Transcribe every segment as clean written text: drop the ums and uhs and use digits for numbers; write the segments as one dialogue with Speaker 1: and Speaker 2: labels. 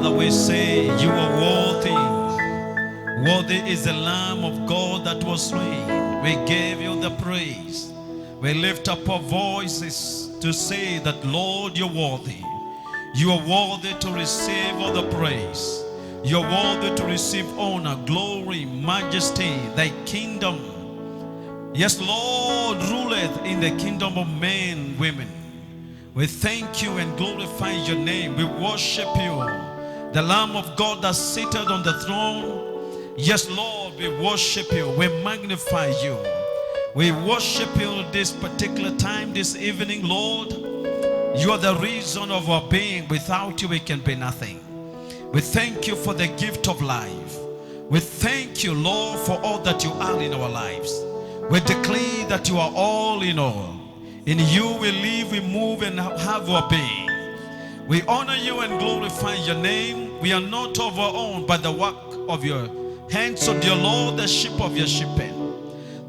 Speaker 1: Father, we say you are worthy. Worthy is the Lamb of God that was slain. We give you the praise. We lift up our voices to say that, Lord, you're worthy. You are worthy to receive all the praise. You are worthy to receive honor, glory, majesty, thy kingdom. Yes, Lord, ruleth in the kingdom of men, women. We thank you and glorify your name. We worship you, the Lamb of God that sitteth on the throne. Yes, Lord, we worship you. We magnify you. We worship you this particular time, this evening, Lord. You are the reason of our being. Without you, we can be nothing. We thank you for the gift of life. We thank you, Lord, for all that you are in our lives. We declare that you are all in all. In you we live, we move, and have our being. We honor you and glorify your name. We are not of our own, but the work of your hands, so dear Lord, the sheep of your shepherd.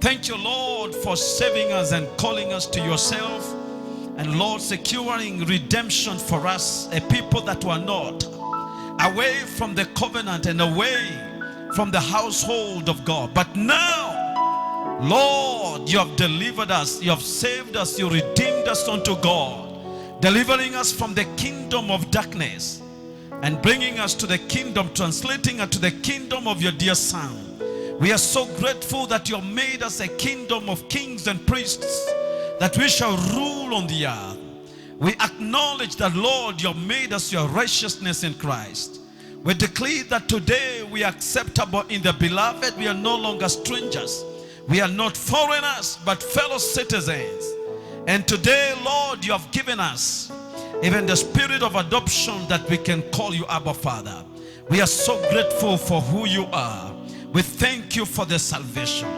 Speaker 1: Thank you, Lord, for saving us and calling us to yourself. And Lord, securing redemption for us, a people that were not, away from the covenant and away from the household of God. But now, Lord, you have delivered us, you have saved us, you redeemed us unto God, delivering us from the kingdom of darkness and bringing us to the kingdom, translating us to the kingdom of your dear Son. We are so grateful that you have made us a kingdom of kings and priests, that we shall rule on the earth. We acknowledge that, Lord, you have made us your righteousness in Christ. We declare that today we are acceptable in the beloved. We are no longer strangers. We are not foreigners, but fellow citizens. And today, Lord, you have given us even the spirit of adoption, that we can call you Abba Father. We are so grateful for who you are. We thank you for the salvation.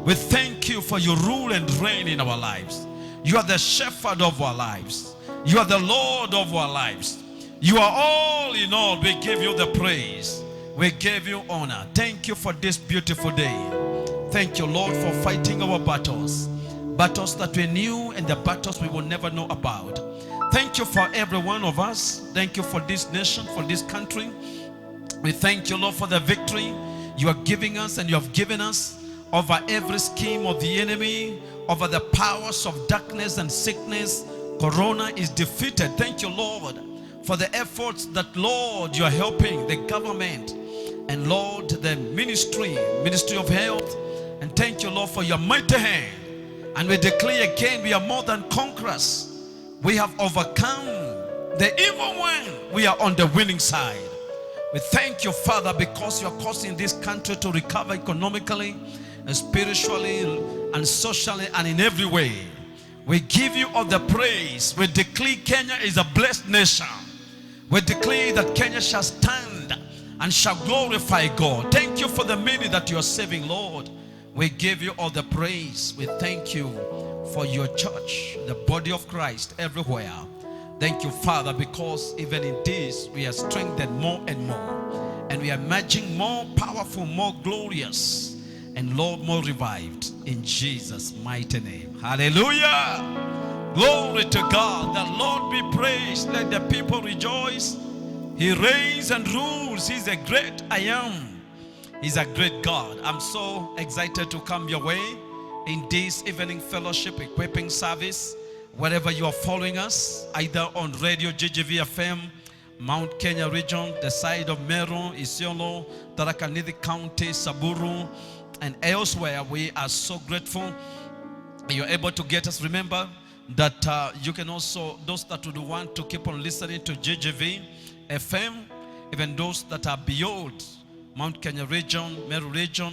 Speaker 1: We thank you for your rule and reign in our lives. You are the shepherd of our lives. You are the Lord of our lives. You are all in all. We give you the praise. We give you honor. Thank you for this beautiful day. Thank you, Lord, for fighting our battles. Battles that we knew and the battles we will never know about. Thank you for every one of us. Thank you for this nation, for this country. We thank you, Lord, for the victory you are giving us and you have given us over every scheme of the enemy, over the powers of darkness and sickness. Corona is defeated. Thank you, Lord, for the efforts that, Lord, you are helping the government and, Lord, the ministry of health. And thank you, Lord, for your mighty hand. And we declare again, we are more than conquerors. We have overcome the evil one. We are on the winning side. We thank you, Father, because you are causing this country to recover economically and spiritually and socially and in every way. We give you all the praise. We declare Kenya is a blessed nation. We declare that Kenya shall stand and shall glorify God. Thank you for the many that you are saving, Lord. We give you all the praise. We thank you for your church, the body of Christ everywhere. Thank you, Father, because even in this we are strengthened more and more. And we are emerging more powerful, more glorious, and, Lord, more revived. In Jesus' mighty name. Hallelujah. Glory to God. The Lord be praised. Let the people rejoice. He reigns and rules. He's a great I am. He's a great God. I'm so excited to come your way in this evening fellowship equipping service. Wherever you are following us, either on Radio GGV FM, Mount Kenya region, the side of Meru, Isiolo, Tharaka Nithi County, Samburu, and elsewhere, we are so grateful you're able to get us. Remember that you can also, those that would want to keep on listening to GGV FM, even those that are beyond Mount Kenya region, Meru region,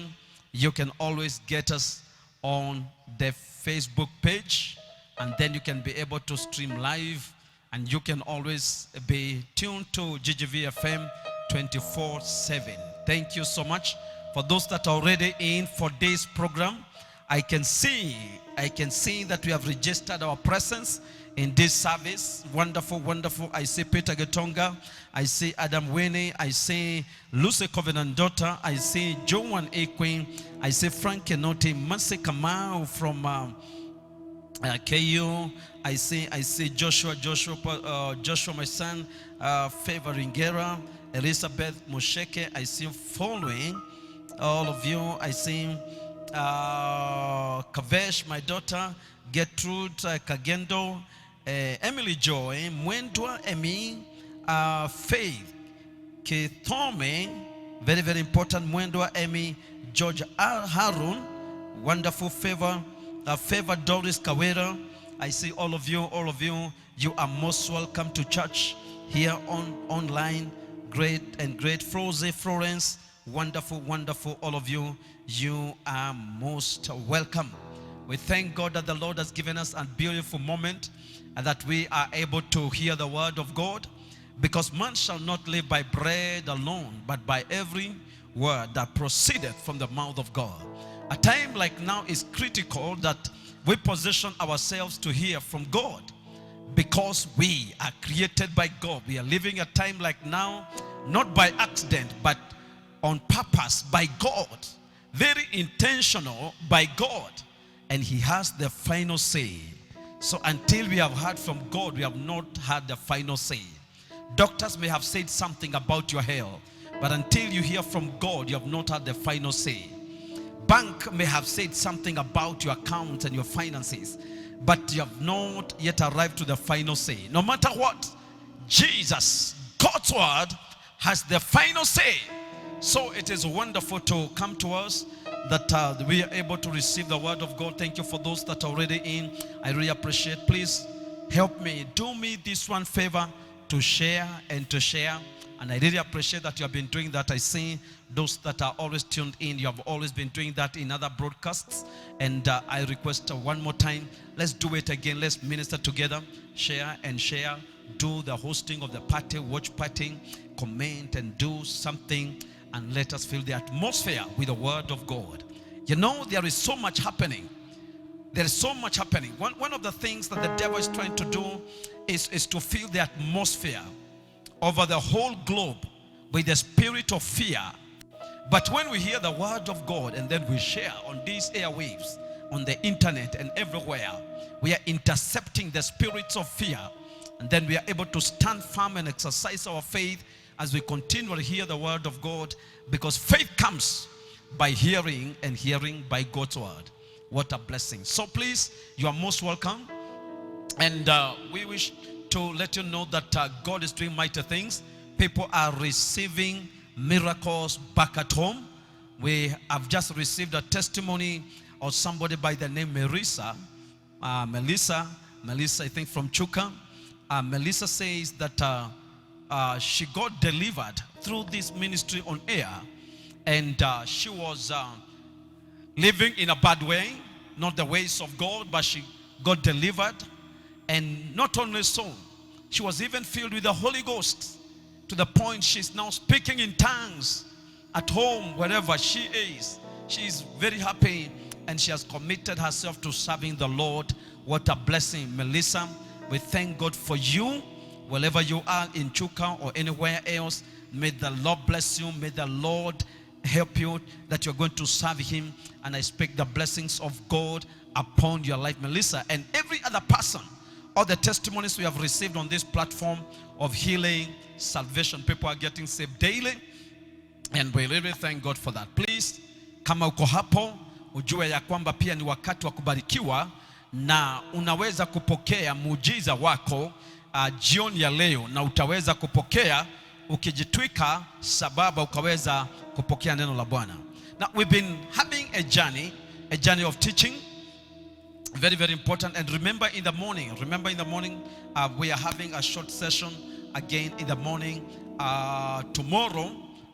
Speaker 1: you can always get us on the Facebook page, and then you can be able to stream live, and you can always be tuned to GGV FM 24/7. Thank you so much. For those that are already in for this program, I can see that we have registered our presence in this service. Wonderful, wonderful. I see Peter Getonga. I see Adam Winnie. I see Lucy Covenant daughter. I see Joan A. Queen. I see Frank Kenoti, Mercy Kamau from KU, I see Joshua, my son, Favor Ringera, Elizabeth Musheke, I see following all of you. I see Kavesh, my daughter, Gertrude Kagendo, Emily Joy, Mwendwa Emi, Faith Kithome, very, very important, Mwendwa Emi, George Harun, wonderful Favor, Favor Doris Kawera. I see all of you, you are most welcome to church here online. Great Froze Florence, wonderful, all of you, you are most welcome. We thank God that the Lord has given us a beautiful moment and that we are able to hear the word of God, because man shall not live by bread alone, but by every word that proceedeth from the mouth of God. A time like now is critical that we position ourselves to hear from God, because we are created by God. We are living a time like now, not by accident, but on purpose by God. Very intentional by God. And He has the final say. So until we have heard from God, we have not had the final say. Doctors may have said something about your health, but until you hear from God, you have not had the final say. Bank may have said something about your account and your finances, but you have not yet arrived to the final say. No matter what, Jesus, God's word, has the final say. So it is wonderful to come to us that we are able to receive the word of God. Thank you for those that are already in. I really appreciate. Please help me. Do me this one favor, to share and to share. And I really appreciate that you have been doing that. I see those that are always tuned in. You have always been doing that in other broadcasts. And I request one more time, let's do it again. Let's minister together. Share and share. Do the hosting of the party, watch party, comment and do something. And let us fill the atmosphere with the word of God. You know, there is so much happening. There is so much happening. One of the things that the devil is trying to do is to fill the atmosphere over the whole globe with the spirit of fear. But when we hear the word of God and then we share on these airwaves, on the internet and everywhere, we are intercepting the spirits of fear. And then we are able to stand firm and exercise our faith as we continually hear the word of God, because faith comes by hearing and hearing by God's word. What a blessing. So please, you are most welcome. And we wish to let you know that God is doing mighty things. People are receiving miracles back at home. We have just received a testimony of somebody by the name Melissa, I think from Chuka. Melissa says that she got delivered through this ministry on air, and she was living in a bad way, not the ways of God, but she got delivered. And not only so, she was even filled with the Holy Ghost to the point she's now speaking in tongues at home, wherever she is. She is very happy, and she has committed herself to serving the Lord. What a blessing, Melissa. We thank God for you. Wherever you are in Chuka or anywhere else, may the Lord bless you. May the Lord help you that you're going to serve Him. And I speak the blessings of God upon your life, Melissa, and every other person. All the testimonies we have received on this platform of healing, salvation, people are getting saved daily. And we really thank God for that. Please, kama uko hapo, ujue ya kwamba pia ni wakati wa kubarikiwa na unaweza kupokea muujiza wako jioni ya leo, na utaweza kupokea ukijitwika sababa ukaweza kupokea neno la Bwana. Now we've been having a journey of teaching, very, very important. And remember in the morning, we are having a short session again in the morning. Tomorrow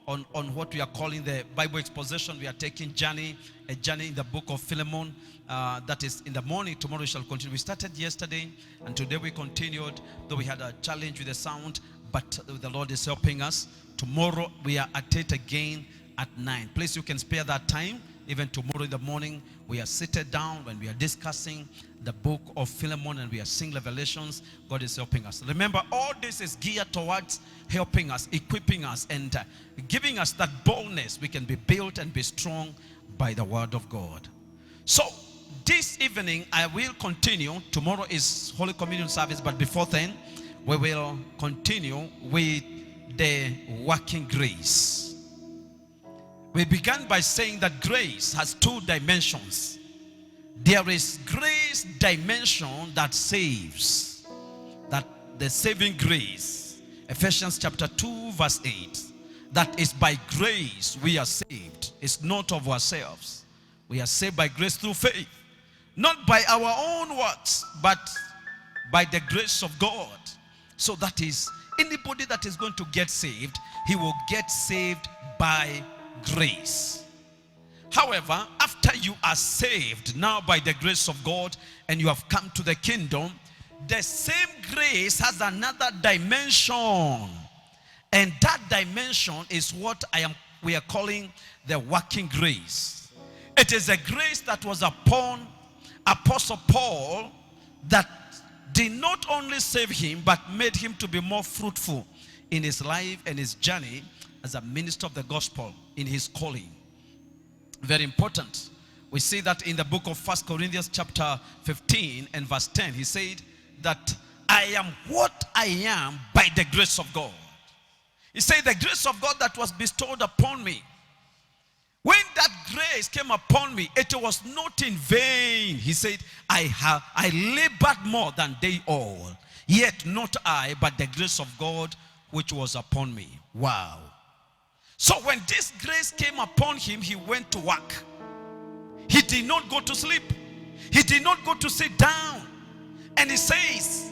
Speaker 1: on what we are calling the Bible exposition, we are taking a journey in the book of Philemon. That is in the morning. Tomorrow we shall continue. We started yesterday and today we continued, though we had a challenge with the sound, but the Lord is helping us. Tomorrow we are at it again at 9. Please, you can spare that time. Even tomorrow in the morning, we are seated down when we are discussing the book of Philemon and we are seeing revelations. God is helping us. Remember, all this is geared towards helping us, equipping us, and giving us that boldness. We can be built and be strong by the word of God. So, this evening I will continue. Tomorrow is Holy Communion service, but before then, we will continue with the working grace. We began by saying that grace has two dimensions. There is grace dimension that saves, that the saving grace, Ephesians chapter 2 verse 8, that is by grace we are saved. It's not of ourselves. We are saved by grace through faith, not by our own works, but by the grace of God. So that is, anybody that is going to get saved, he will get saved by grace. However, after you are saved now by the grace of God and you have come to the kingdom, the same grace has another dimension. And that dimension is what we are calling the working grace. It is a grace that was upon Apostle Paul that did not only save him, but made him to be more fruitful in his life and his journey as a minister of the gospel in his calling. Very important. We see that in the book of 1 Corinthians chapter 15 and verse 10. He said that I am what I am by the grace of God. He said the grace of God that was bestowed upon me. When that grace came upon me, it was not in vain. He said, I labored more than they all. Yet not I, but the grace of God which was upon me. Wow. So when this grace came upon him, he went to work. He did not go to sleep. He did not go to sit down. And he says,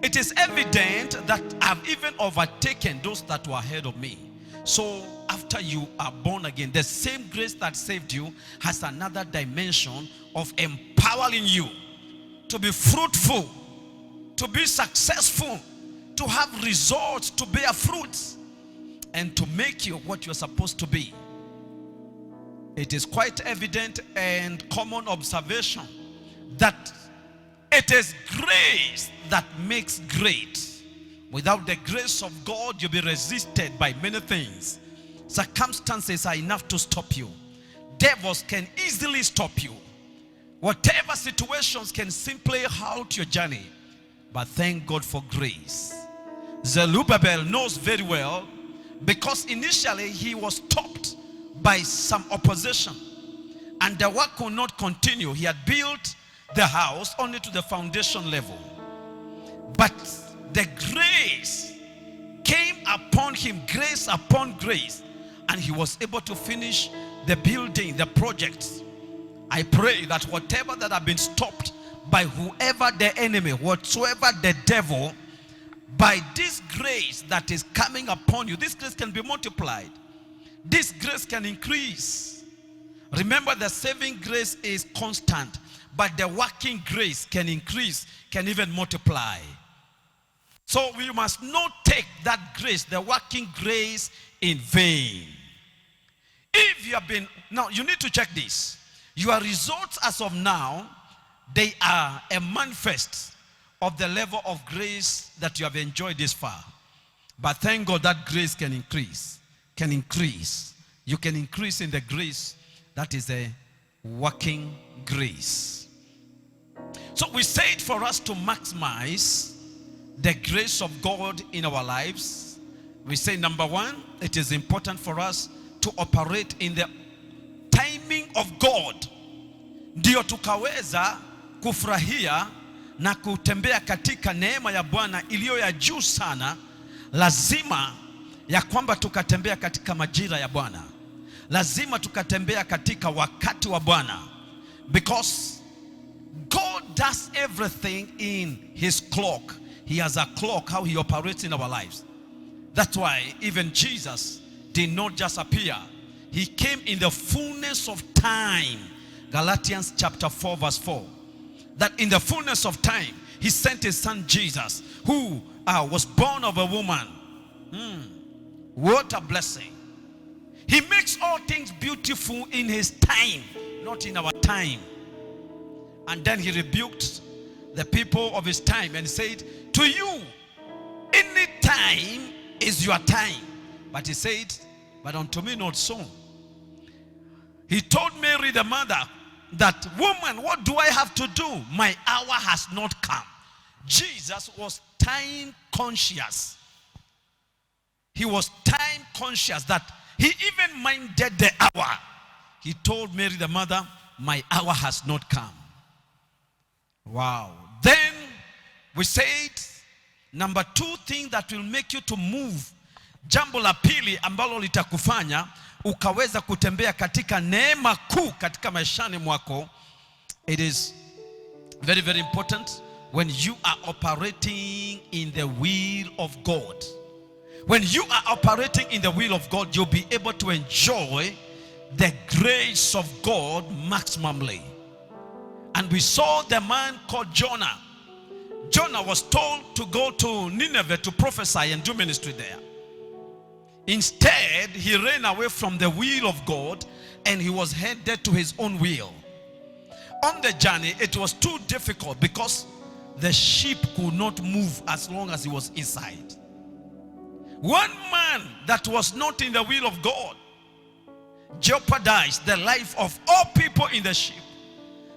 Speaker 1: it is evident that I've even overtaken those that were ahead of me. So after you are born again, the same grace that saved you has another dimension of empowering you to be fruitful, to be successful, to have results, to bear fruits, and to make you what you're supposed to be. It is quite evident and common observation that it is grace that makes great. Without the grace of God, you'll be resisted by many things. Circumstances are enough to stop you. Devils can easily stop you. Whatever situations can simply halt your journey. But thank God for grace. Zerubbabel knows very well, because initially he was stopped by some opposition and the work could not continue. He had built the house only to the foundation level. But the grace came upon him, grace upon grace, and he was able to finish the building, the project. I pray that whatever that have been stopped by whoever the enemy, whatsoever the devil, by this grace that is coming upon you, this grace can be multiplied. This grace can increase. Remember, the saving grace is constant, but the working grace can increase, can even multiply. So we must not take that grace, the working grace, in vain. If you have been, now you need to check this. Your results as of now, they are a manifest of the level of grace that you have enjoyed this far. But thank God that grace can increase. Can increase. You can increase in the grace that is a working grace. So we said for us to maximize the grace of God in our lives. We say number one, it is important for us to operate in the timing of God. Ndio tukaweza kufurahia na kutembea katika neema ya Bwana iliyo ya juu sana. Lazima ya kwamba tukatembea katika majira ya Bwana. Lazima tukatembea katika wakati wa Bwana. Because God does everything in his clock. He has a clock, how he operates in our lives. That's why even Jesus did not just appear. He came in the fullness of time. Galatians chapter 4 verse 4. That in the fullness of time, he sent his son Jesus, who was born of a woman. What a blessing. He makes all things beautiful in his time, not in our time. And then he rebuked the people of his time and said, to you, any time is your time. But he said, but unto me not so. He told Mary the mother, that, woman, what do I have to do? My hour has not come. Jesus was time conscious. He was time conscious that he even minded the hour. He told Mary the mother, my hour has not come. Wow. Then we said, number 2 thing that will make you to move. Jambo la pili ambalo litakufanya ukaweza kutembea katika neema kuu katika maishani mwako. It is very, very important when you are operating in the will of God. When you are operating in the will of God, you'll be able to enjoy the grace of God maximally. And we saw the man called Jonah. Jonah was told to go to Nineveh to prophesy and do ministry there. Instead, he ran away from the will of God and he was headed to his own will. On the journey, it was too difficult because the ship could not move as long as he was inside. One man that was not in the will of God jeopardized the life of all people in the ship.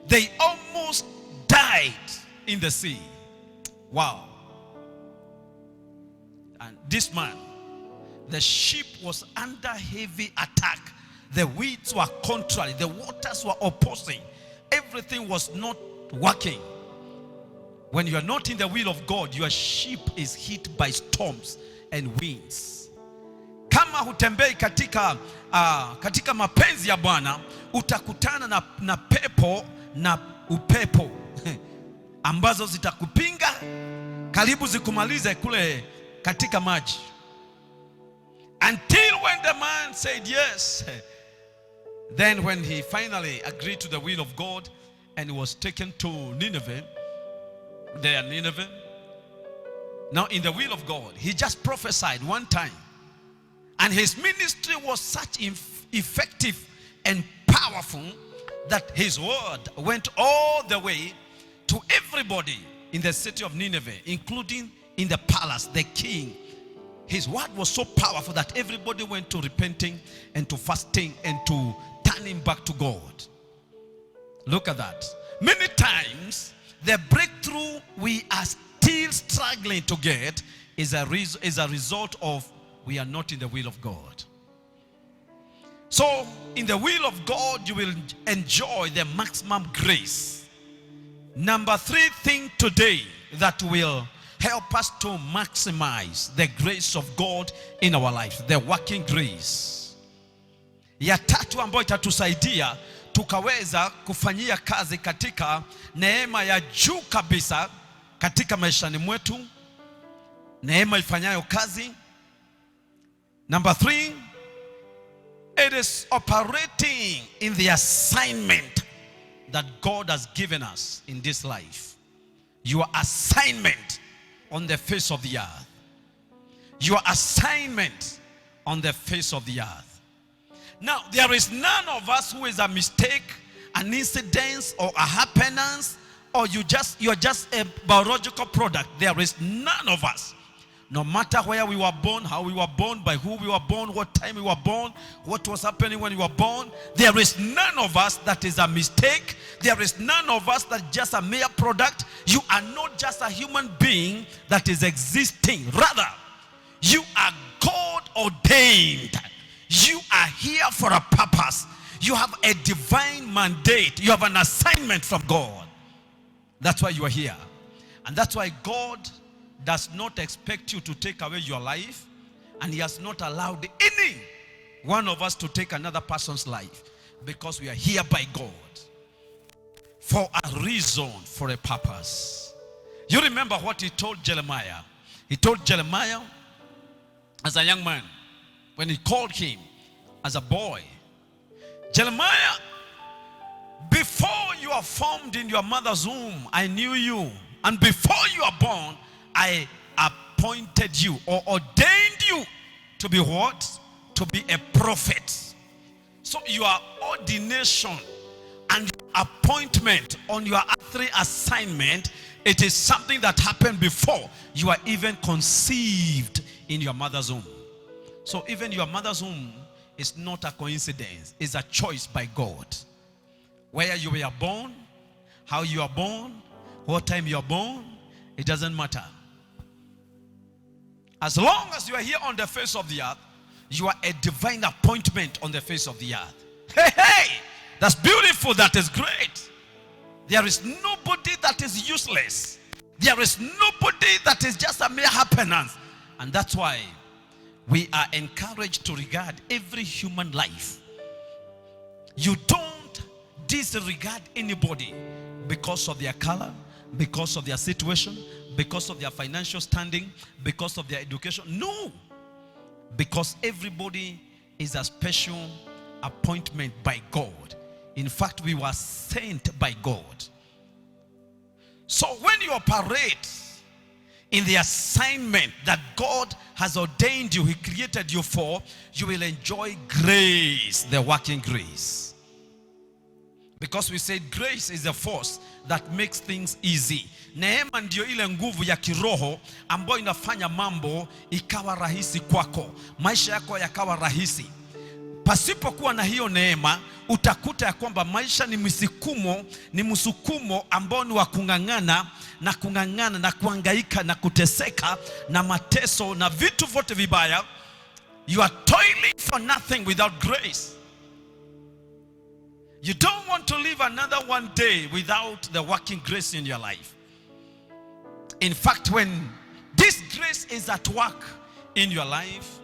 Speaker 1: They almost died in the sea. Wow. And this man, the ship was under heavy attack. The winds were contrary. The waters were opposing. Everything was not working. When you are not in the will of God, your ship is hit by storms and winds. Kama hutembei katika mapenzi ya Bwana, utakutana na pepo na upepo ambazo zitakupinga karibu zikumalize kule katika maji. Until when the man said yes, then when he finally agreed to the will of God and he was taken to Nineveh, there Nineveh. Now in the will of God, he just prophesied one time. And his ministry was such effective and powerful that his word went all the way to everybody in the city of Nineveh, including in the palace, the king. His word was so powerful that everybody went to repenting and to fasting and to turning back to God. Look at that. Many times, the breakthrough we are still struggling to get is a result of we are not in the will of God. So, in the will of God, you will enjoy the maximum grace. Number 3 thing today that will help us to maximize the grace of God in our life, the working grace. Ya tatu ambayo itatusaidia tukaweza kufanyia kazi katika neema ya juu kabisa katika maishani mwetu, neema ifanyayo kazi. Number 3, it is operating in the assignment that God has given us in this life. Your assignment on the face of the earth. Your assignment on the face of the earth. Now, there is none of us who is a mistake, an incident, or a happenance, or you're just a biological product. There is none of us. No matter where we were born, how we were born, by who we were born, what time we were born, what was happening when we were born, there is none of us that is a mistake. There is none of us that is just a mere product. You are not just a human being that is existing. Rather, you are God ordained. You are here for a purpose. You have a divine mandate. You have an assignment from God. That's why you are here. And that's why God does not expect you to take away your life, and he has not allowed any one of us to take another person's life, because we are here by God for a reason, for a purpose. You remember what he told Jeremiah? He told Jeremiah as a young man, when he called him as a boy, Jeremiah, before you are formed in your mother's womb, I knew you. And before you are born, I appointed you or ordained you to be what? To be a prophet. So your ordination and your appointment on your earthly assignment, it is something that happened before you are even conceived in your mother's womb. So even your mother's womb is not a coincidence. It's a choice by God. Where you were born, how you are born, what time you are born, it doesn't matter. As long as you are here on the face of the earth, you are a divine appointment on the face of the earth. Hey, that's beautiful. That is great. There is nobody that is useless. There is nobody that is just a mere happenance. And that's why we are encouraged to regard every human life. You don't disregard anybody because of their color, because of their situation, because of their financial standing, because of their education. No. Because everybody is a special appointment by God. In fact, we were sent by God. So when you operate in the assignment that God has ordained you, He created you for, you will enjoy grace, the working grace. Because we said grace is the force that makes things easy. Neema ndio ile nguvu ya kiroho ambayo inafanya mambo ikawa rahisi kwako. Maisha yako yakawa rahisi. Pasipokuwa na hiyo neema, utakuta ya kwamba maisha ni msukumo ambao ni wa kung'ang'ana na kuhangaika na kuteseka na mateso na vitu vyote vibaya. You are toiling for nothing without grace. You don't want to live another one day without the working grace in your life. In fact, when this grace is at work in your life,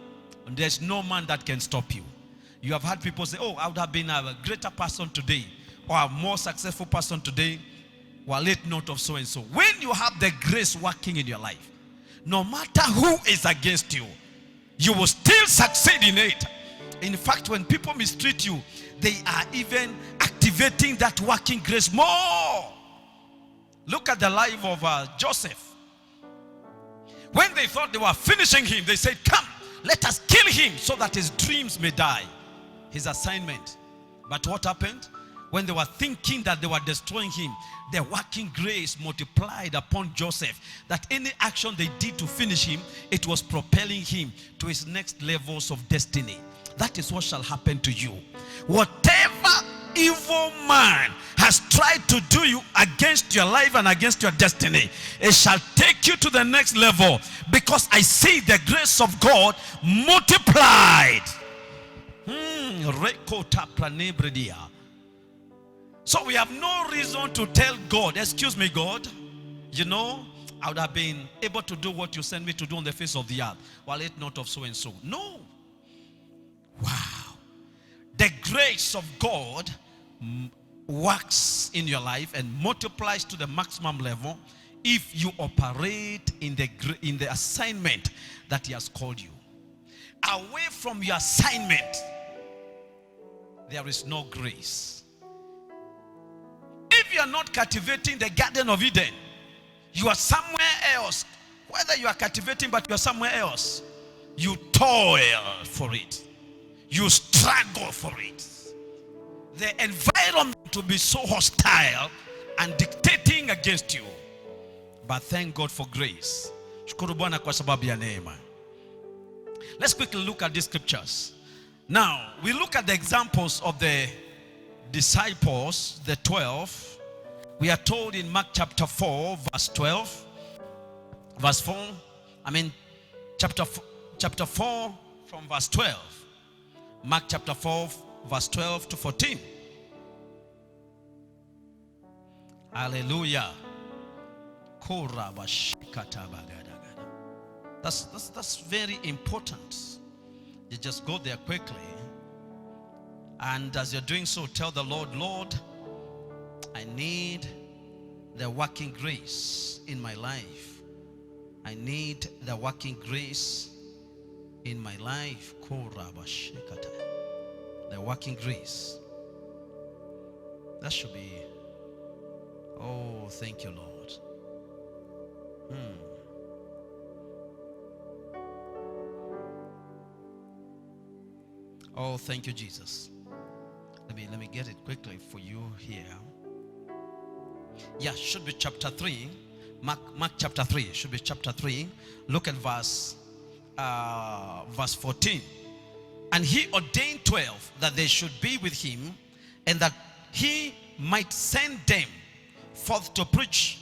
Speaker 1: there's no man that can stop you. You have had people say, oh, I would have been a greater person today, or a more successful person today, or late note of so and so. When you have the grace working in your life, no matter who is against you, you will still succeed in it. In fact, when people mistreat you, they are even activating that working grace more. Look at the life of Joseph. When they thought they were finishing him, they said, come, let us kill him so that his dreams may die. His assignment. But what happened? When they were thinking that they were destroying him, the working grace multiplied upon Joseph, that any action they did to finish him, it was propelling him to his next levels of destiny. That is what shall happen to you. Whatever evil man has tried to do you against your life and against your destiny, it shall take you to the next level, because I see the grace of God multiplied. So we have no reason to tell God, excuse me, God, you know, I would have been able to do what you sent me to do on the face of the earth, while it not of so and so. No. Wow. The grace of God works in your life and multiplies to the maximum level if you operate in the assignment that He has called you. Away from your assignment, there is no grace. If you are not cultivating the Garden of Eden, you are somewhere else. Whether you are cultivating but you are somewhere else, you toil for it. You struggle for it. The environment will be so hostile and dictating against you. But thank God for grace. Shukuru Bwana kwa sababu ya neema. Let's quickly look at these scriptures. Now, we look at the examples of the disciples, the 12. We are told in Mark chapter 4, verse 12. Verse 4. Chapter 4 from verse 12. Mark chapter 4, verse 12 to 14. Hallelujah. That's very important. You just go there quickly. And as you're doing so, tell the Lord, Lord, I need the working grace in my life. I need the working grace in my life. The working grace. That should be, oh, thank you, Lord. Oh, thank you, Jesus. Let me get it quickly for you here. Yeah, should be chapter 3. Mark chapter 3. Should be chapter 3. Look at verse 14. And He ordained 12 that they should be with Him, and that He might send them forth to preach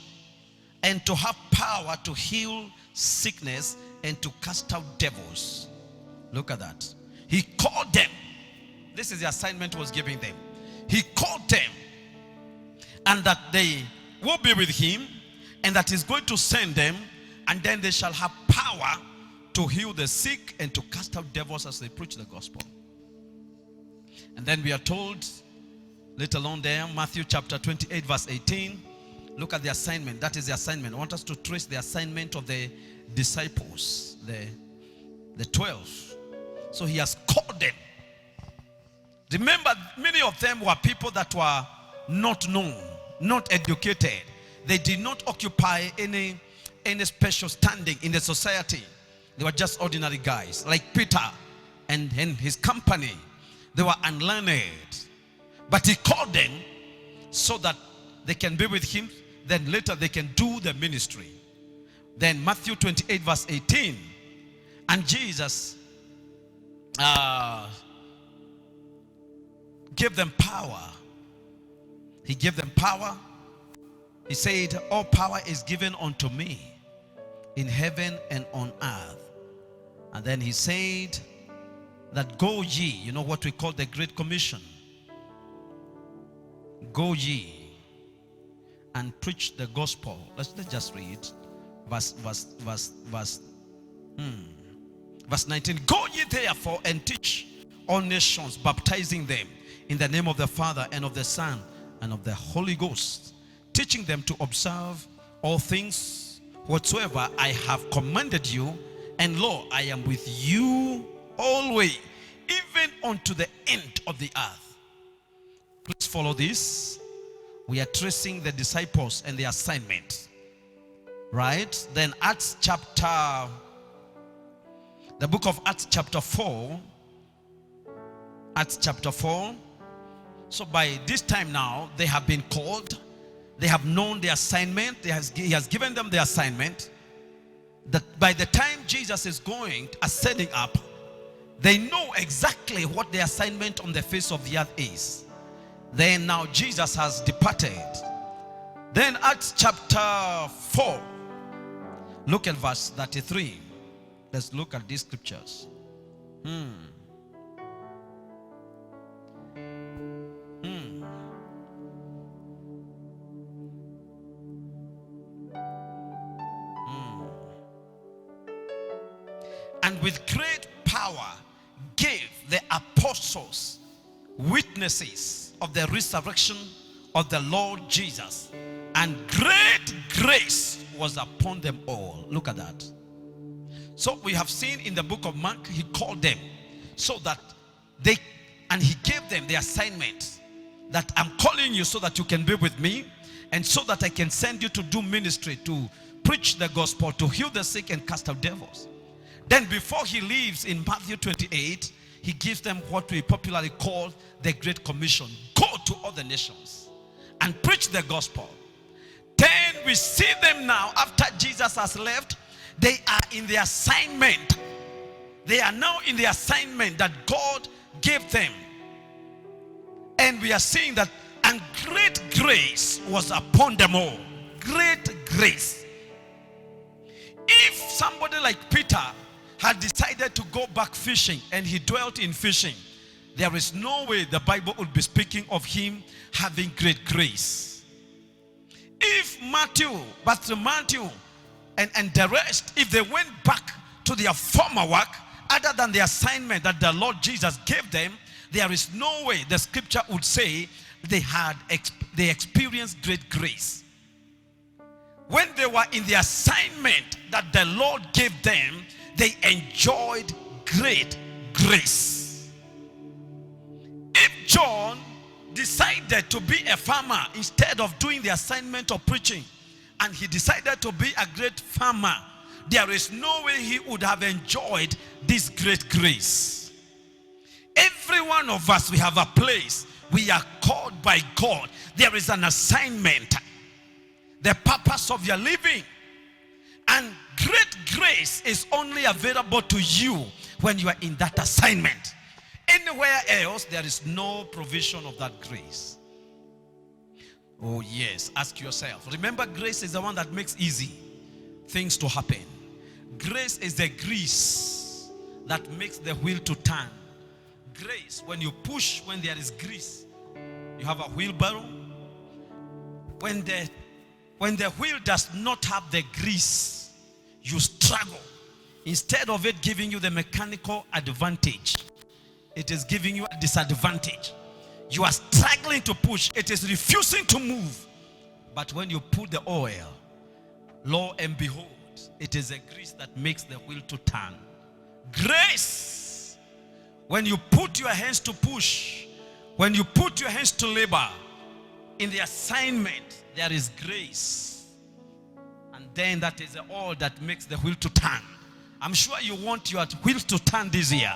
Speaker 1: and to have power to heal sickness and to cast out devils. Look at that. He called them. This is the assignment he was giving them. He called them, and that they will be with him, and that he's going to send them, and then they shall have power to heal the sick and to cast out devils as they preach the gospel. And then we are told later on there, Matthew chapter 28 verse 18. Look at the assignment. That is the assignment. I want us to trace the assignment of the disciples, the 12. So he has called them. Remember, many of them were people that were not known, not educated. They did not occupy any special standing in the society. They were just ordinary guys, like Peter and his company. They were unlearned. But he called them so that they can be with him. Then later they can do the ministry. Then Matthew 28 verse 18. And Jesus gave them power. He gave them power. He said, all power is given unto me in heaven and on earth. And then he said that go ye, you know what we call the Great Commission. Go ye and preach the gospel. Let's just read verse 19. Go ye therefore and teach all nations, baptizing them in the name of the Father and of the Son and of the Holy Ghost, teaching them to observe all things whatsoever I have commanded you, and lo, I am with you always, even unto the end of the earth. Please follow this. We are tracing the disciples and the assignment. Right? Then the book of Acts chapter 4. Acts chapter 4. So by this time now, they have been called. They have known the assignment. He has given them the assignment. That by the time Jesus is ascending up, they know exactly what the assignment on the face of the earth is. Then now Jesus has departed. Then Acts chapter 4. Look at verse 33. Let's look at these scriptures. And with great power gave the apostles witnesses of the resurrection of the Lord Jesus, and great grace was upon them all. Look at that. So we have seen in the book of Mark, he called them so that and he gave them the assignment that I'm calling you so that you can be with me, and so that I can send you to do ministry, to preach the gospel, to heal the sick and cast out devils. Then before he leaves in Matthew 28, he gives them what we popularly call the Great Commission. Go to all the nations and preach the gospel. Then we see them now, after Jesus has left, they are in the assignment. They are now in the assignment that God gave them. And we are seeing that, and great grace was upon them all. Great grace. If somebody like Peter had decided to go back fishing and he dwelt in fishing, there is no way the Bible would be speaking of him having great grace. If Matthew and the rest, if they went back to their former work other than the assignment that the Lord Jesus gave them, there is no way the scripture would say they experienced great grace. When they were in the assignment that the Lord gave them, they enjoyed great grace. If John decided to be a farmer instead of doing the assignment of preaching, and he decided to be a great farmer, there is no way he would have enjoyed this great grace. Every one of us, we have a place. We are called by God. There is an assignment, the purpose of your living. And great grace is only available to you when you are in that assignment. Anywhere else, there is no provision of that grace. Oh yes, ask yourself. Remember, grace is the one that makes easy things to happen. Grace is the grease that makes the wheel to turn. Grace, when you push, when there is grease, you have a wheelbarrow. When the wheel does not have the grease, you struggle. Instead of it giving you the mechanical advantage, it is giving you a disadvantage. You are struggling to push. It is refusing to move. But when you put the oil, lo and behold, it is a grease that makes the wheel to turn. Grace. When you put your hands to push, when you put your hands to labor, in the assignment, there is grace. And then that is the oil that makes the wheel to turn. I'm sure you want your wheel to turn this year.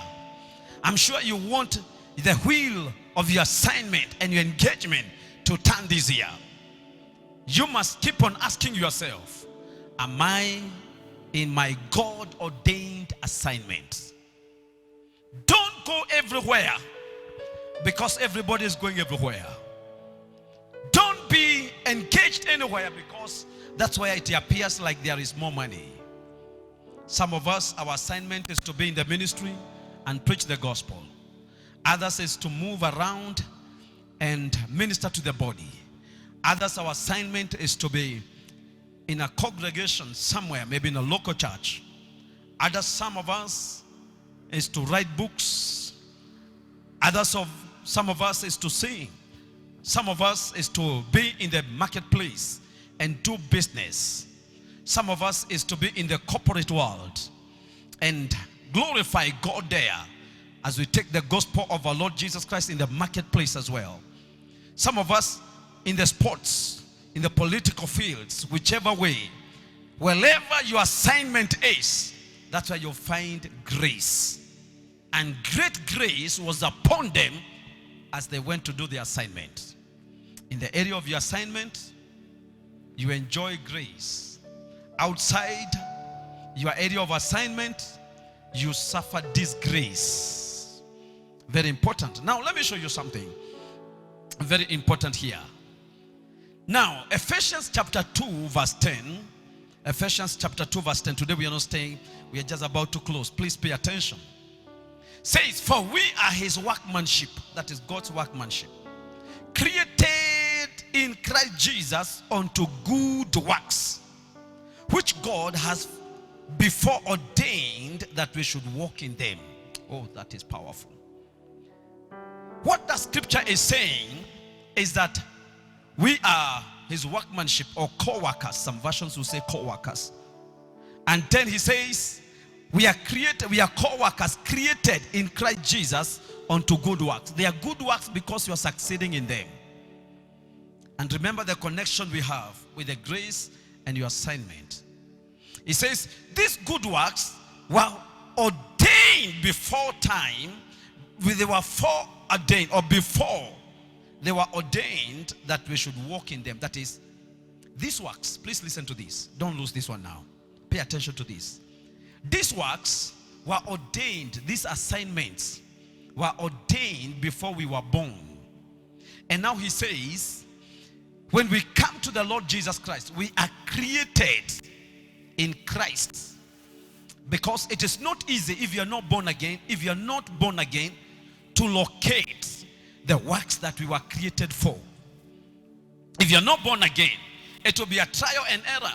Speaker 1: I'm sure you want the wheel of your assignment and your engagement to turn this year. You must keep on asking yourself, am I in my God-ordained assignment? Don't go everywhere because everybody is going everywhere. Don't be engaged anywhere because that's where it appears like there is more money. Some of us, our assignment is to be in the ministry and preach the gospel. Others is to move around and minister to the body. Others, our assignment is to be in a congregation somewhere, maybe in a local church. Others, some of us, is to write books. Some of us is to sing. Some of us is to be in the marketplace and do business. Some of us is to be in the corporate world and glorify God there as we take the gospel of our Lord Jesus Christ in the marketplace as well. Some of us in the sports, in the political fields, whichever way, wherever your assignment is, that's where you'll find grace. And great grace was upon them as they went to do the assignment. In the area of your assignment, you enjoy grace. Outside your area of assignment, you suffer disgrace. Very important. Now, let me show you something very important here. Now, Ephesians chapter 2 verse 10. Ephesians chapter 2 verse 10. Today we are not staying. We are just about to close. Please pay attention. Says, for we are his workmanship. That is God's workmanship. Created in Christ Jesus unto good works, which God has before ordained that we should walk in them. Oh, that is powerful. What the scripture is saying is that we are his workmanship, or co-workers. Some versions will say co-workers. And then he says, we are co-workers created in Christ Jesus unto good works. They are good works because you are succeeding in them. And remember the connection we have with the grace and your assignment. He says, these good works were ordained before time. They were foreordained, or before they were ordained that we should walk in them. That is, these works, please listen to this. Don't lose this one now. Pay attention to this. These works were ordained, these assignments were ordained before we were born. And now he says, when we come to the Lord Jesus Christ, we are created in Christ. Because it is not easy if you're not born again, to locate the works that we were created for. If you're not born again, it will be a trial and error.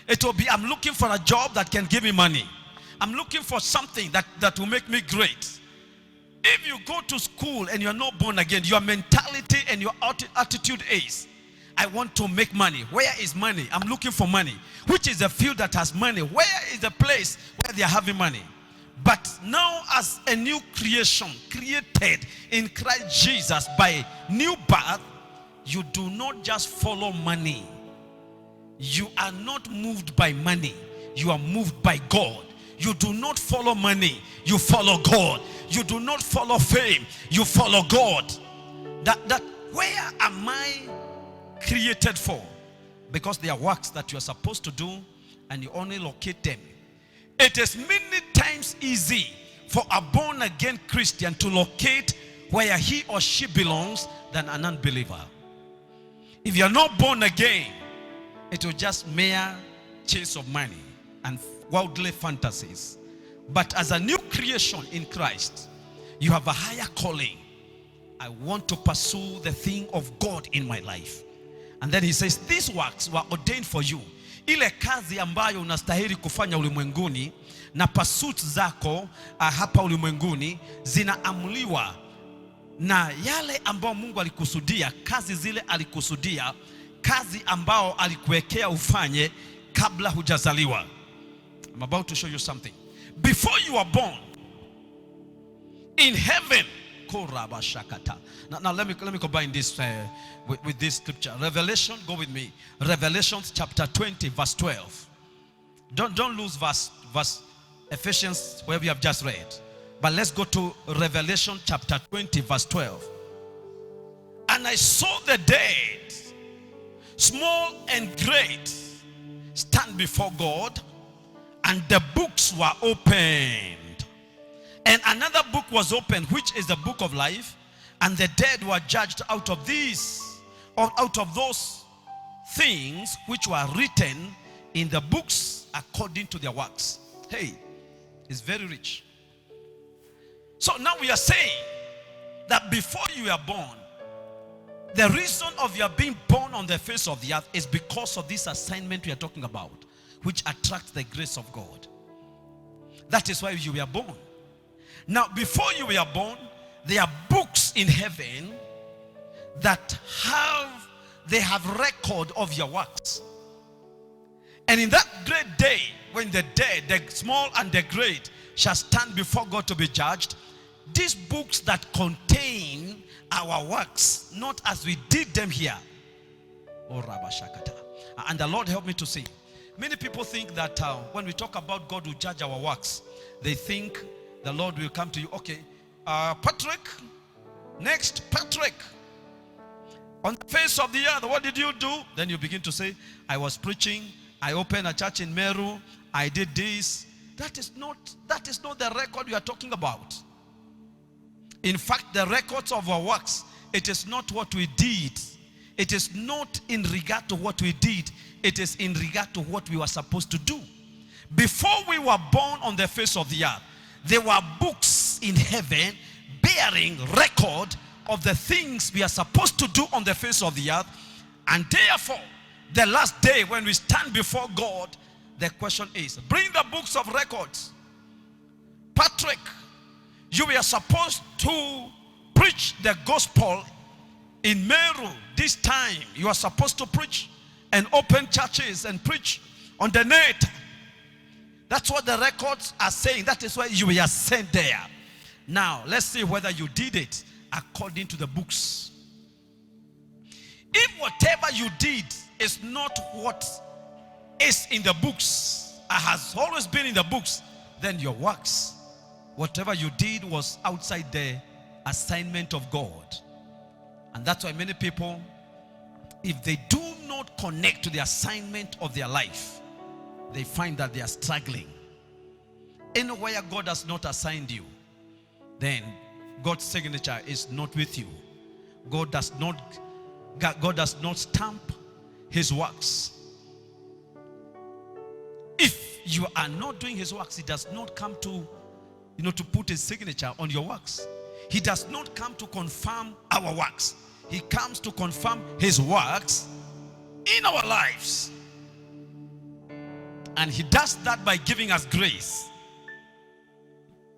Speaker 1: It will be, I'm looking for a job that can give me money. I'm looking for something that will make me great. If you go to school and you're not born again, your mentality and your attitude is, I want to make money. Where is money? I'm looking for money. Which is the field that has money? Where is the place where they are having money? But now, as a new creation, created in Christ Jesus by new birth, you do not just follow money. You are not moved by money. You are moved by God. You do not follow money. You follow God. You do not follow fame. You follow God. That where am I created for? Because there are works that you are supposed to do and you only locate them. It is many times easy for a born again Christian to locate where he or she belongs than an unbeliever. If you're not born again, it will just mere chase of money and worldly fantasies. But as a new creation in Christ, you have a higher calling. I want to pursue the thing of God in my life. And then he says, these works were ordained for you. Ile kazi ambayo unastahili kufanya ulimwenguni na pursuits zako hapa ulimwenguni zinaamuliwa na yale ambao Mungu alikusudia, kazi zile alikusudia, kazi ambao alikuwekea ufanye kabla hujazaliwa. I'm about to show you something. Before you are born, in heaven, now let me combine this with this scripture. Revelation, go with me. Revelation chapter 20, verse 12. Don't lose verse Ephesians where we have just read. But let's go to Revelation chapter 20, verse 12. And I saw the dead, small and great, stand before God, and the books were opened. And another book was opened, which is the book of life, and the dead were judged out of those things which were written in the books according to their works. Hey, it's very rich. So now we are saying that before you were born, the reason of your being born on the face of the earth is because of this assignment we are talking about, which attracts the grace of God. That is why you were born. Now, before you were born, there are books in heaven that have record of your works. And in that great day, when the dead, the small and the great, shall stand before God to be judged, these books that contain our works, not as we did them here. Oh, Rabashakata. And the Lord help me to see. Many people think that when we talk about God will judge our works, they think the Lord will come to you. Okay, Patrick, next, Patrick. On the face of the earth, what did you do? Then you begin to say, I was preaching, I opened a church in Meru, I did this. That is not the record we are talking about. In fact, the records of our works, it is not what we did. It is not in regard to what we did. It is in regard to what we were supposed to do. Before we were born on the face of the earth, there were books in heaven bearing record of the things we are supposed to do on the face of the earth. And therefore, the last day when we stand before God, the question is, bring the books of records. Patrick, you were supposed to preach the gospel in Meru. This time, you are supposed to preach and open churches and preach on the net. That's what the records are saying. That is why you were sent there. Now, let's see whether you did it according to the books. If whatever you did is not what is in the books, has always been in the books, then your works, whatever you did was outside the assignment of God. And that's why many people, if they do not connect to the assignment of their life, they find that they are struggling. Anywhere God has not assigned you, then God's signature is not with you. God does not stamp his works. If you are not doing his works, he does not come to, to put his signature on your works. He does not come to confirm our works. He comes to confirm his works in our lives. And he does that by giving us grace.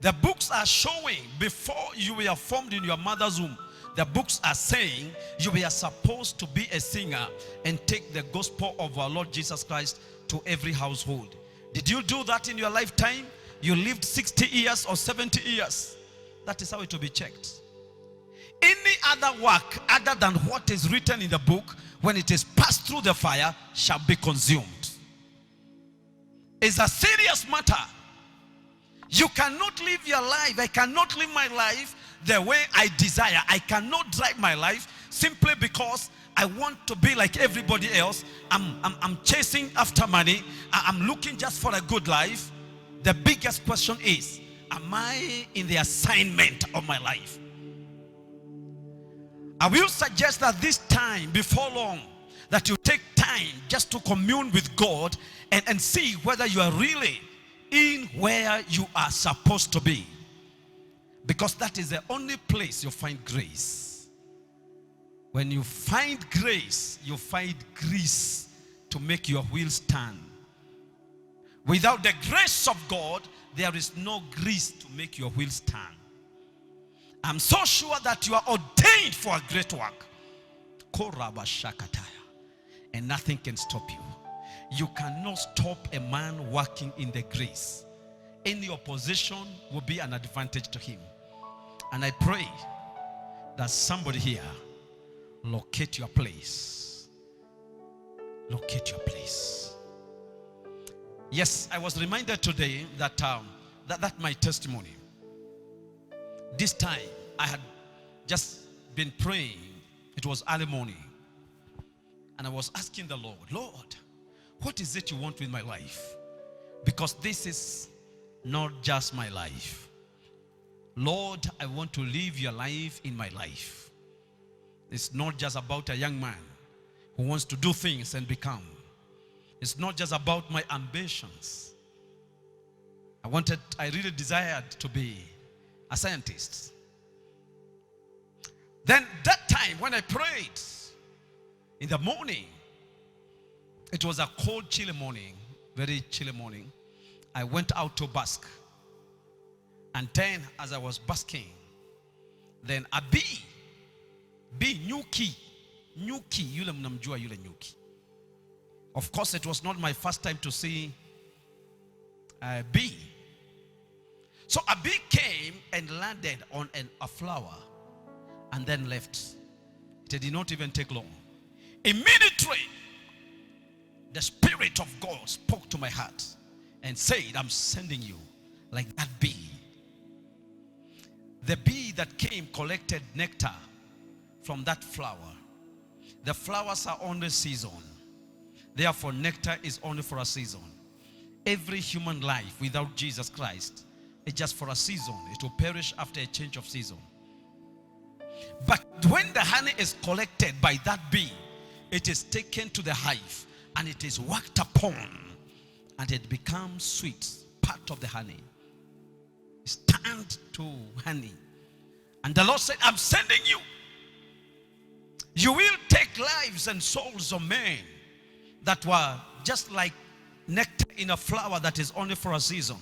Speaker 1: The books are showing before you were formed in your mother's womb, the books are saying you were supposed to be a singer and take the gospel of our Lord Jesus Christ to every household. Did you do that in your lifetime? You lived 60 years or 70 years. That is how it will be checked. Any other work other than what is written in the book, when it is passed through the fire, shall be consumed. It's a serious matter. You cannot live your life. I cannot live my life the way I desire. I cannot drive my life simply because I want to be like everybody else. I'm chasing after money. I'm looking just for a good life. The biggest question is, am I in the assignment of my life? I will suggest that this time, before long, that you take time just to commune with God and see whether you are really in where you are supposed to be. Because that is the only place you find grace. When you find grace, you find grease to make your wheels turn. Without the grace of God, there is no grease to make your wheels turn. I'm so sure that you are ordained for a great work. And nothing can stop you. You cannot stop a man working in the grace. Any opposition will be an advantage to him. And I pray that somebody here locate your place. Locate your place. Yes, I was reminded today that that my testimony. This time I had just been praying. It was early morning. And I was asking the Lord, Lord, what is it you want with my life? Because this is not just my life. Lord, I want to live your life in my life. It's not just about a young man who wants to do things and become. It's not just about my ambitions. I really desired to be a scientist. Then that time when I prayed in the morning, it was a cold, chilly morning, very chilly morning. I went out to bask. And then as I was basking, then a bee, nyuki, yule mnamjua yule nyuki. Of course, it was not my first time to see a bee. So a bee came and landed on a flower and then left. It did not even take long. Immediately, the Spirit of God spoke to my heart and said, I'm sending you like that bee. The bee that came collected nectar from that flower. The flowers are only season. Therefore, nectar is only for a season. Every human life without Jesus Christ is just for a season. It will perish after a change of season. But when the honey is collected by that bee, it is taken to the hive and it is worked upon and it becomes sweet, part of the honey. It's turned to honey. And the Lord said, I'm sending you. You will take lives and souls of men that were just like nectar in a flower that is only for a season.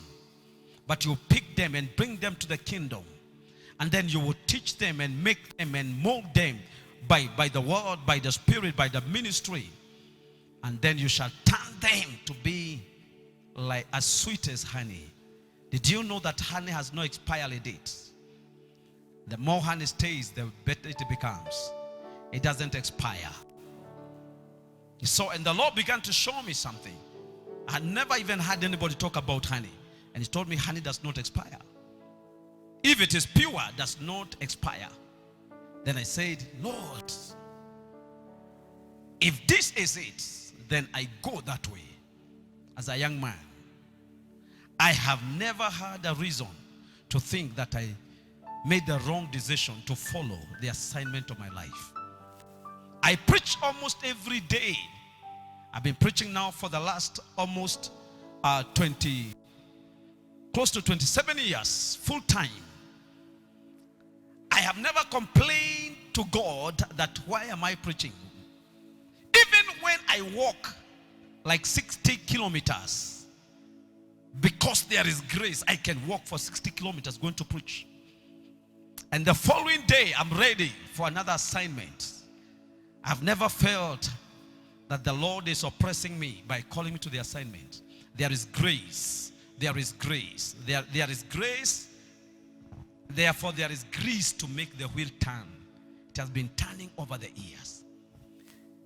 Speaker 1: But you pick them and bring them to the kingdom. And then you will teach them and make them and mold them by the word, by the Spirit, by the ministry. And then you shall turn them to be like as sweet as honey. Did you know that honey has no expiry date? The more honey stays, the better it becomes. It doesn't expire. So, and the Lord began to show me something. I had never even had anybody talk about honey. And he told me honey does not expire. If it is pure, does not expire. Then I said, Lord, if this is it, then I go that way. As a young man, I have never had a reason to think that I made the wrong decision to follow the assignment of my life. I preach almost every day. I've been preaching now for the last almost close to 27 years, full time. I have never complained to God that why am I preaching? Even when I walk like 60 kilometers, because there is grace, I can walk for 60 kilometers going to preach. And the following day, I'm ready for another assignment. I've never felt that the Lord is oppressing me by calling me to the assignment. There is grace. There is grace. There is grace. Therefore, there is grease to make the wheel turn. It has been turning over the years.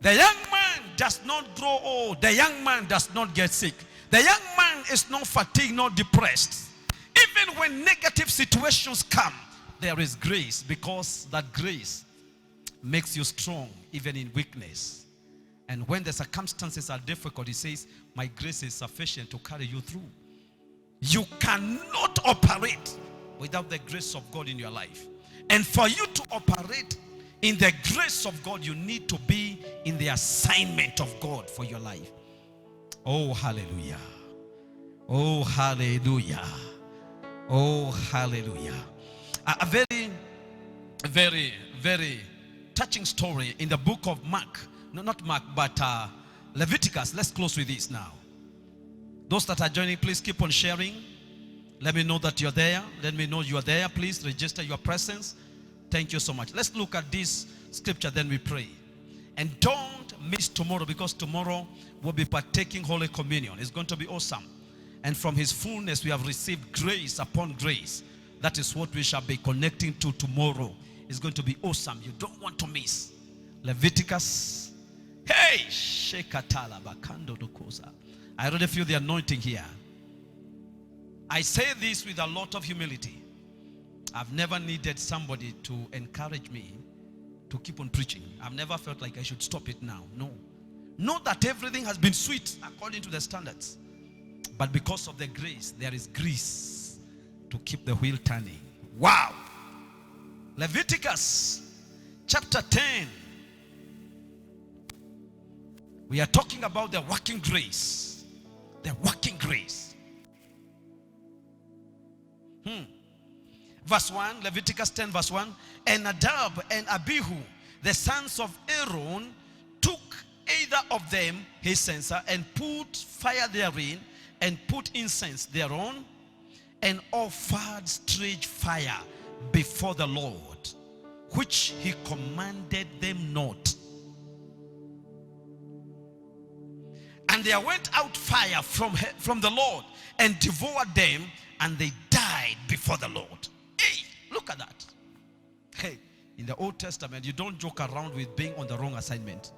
Speaker 1: The young man does not grow old. The young man does not get sick. The young man is not fatigued, not depressed. Even when negative situations come, there is grace, because that grace makes you strong even in weakness. And when the circumstances are difficult, he says, my grace is sufficient to carry you through. You cannot operate without the grace of God in your life. And for you to operate In the grace of God, you need to be in the assignment of God for your life. Oh, hallelujah. Oh, hallelujah. Oh, hallelujah. A very, very, very touching story in the book of Mark. No, not Mark, but Leviticus. Let's close with this now. Those that are joining, please keep on sharing. Let me know that you're there. Let me know you're there. Please register your presence. Thank you so much. Let's look at this scripture, then we pray. And don't miss tomorrow, because tomorrow we'll be partaking Holy Communion. It's going to be awesome. And from his fullness we have received grace upon grace. That is what we shall be connecting to tomorrow. It's going to be awesome. You don't want to miss. Leviticus. Hey! Shekatala bakando dokosa. I already feel the anointing here. I say this with a lot of humility. I've never needed somebody to encourage me to keep on preaching. I've never felt like I should stop it now. No. Not that everything has been sweet according to the standards. But because of the grace, there is grease to keep the wheel turning. Wow. Leviticus chapter 10. We are talking about the working grace. The working grace. Verse 1, Leviticus 10 verse 1. And Nadab and Abihu, the sons of Aaron, took either of them his censer and put fire therein, and put incense thereon, and offered strange fire before the Lord, which he commanded them not. And there went out fire from the Lord and devoured them, and they died before the Lord. Hey, look at that. Hey, in the Old Testament, you don't joke around with being on the wrong assignment.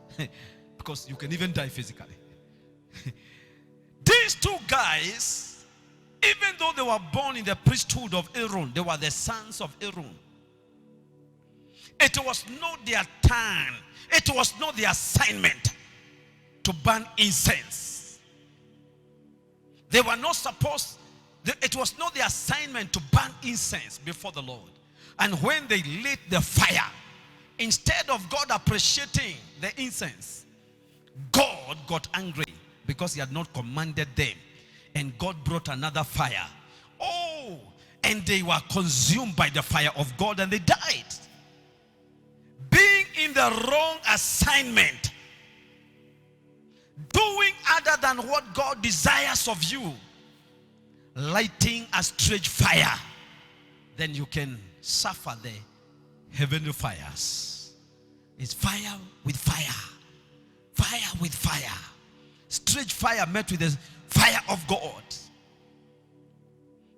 Speaker 1: Because you can even die physically. These two guys, even though they were born in the priesthood of Aaron, they were the sons of Aaron. It was not their turn. It was not their assignment to burn incense. They were not supposed, it was not their assignment to burn incense before the Lord. And when they lit the fire, instead of God appreciating the incense, God got angry because he had not commanded them. And God brought another fire. Oh, and they were consumed by the fire of God, and they died. Being in the wrong assignment, doing other than what God desires of you, lighting a strange fire, then you can suffer the heavenly fires. It's fire with fire. Fire with fire. Strange fire met with the fire of God.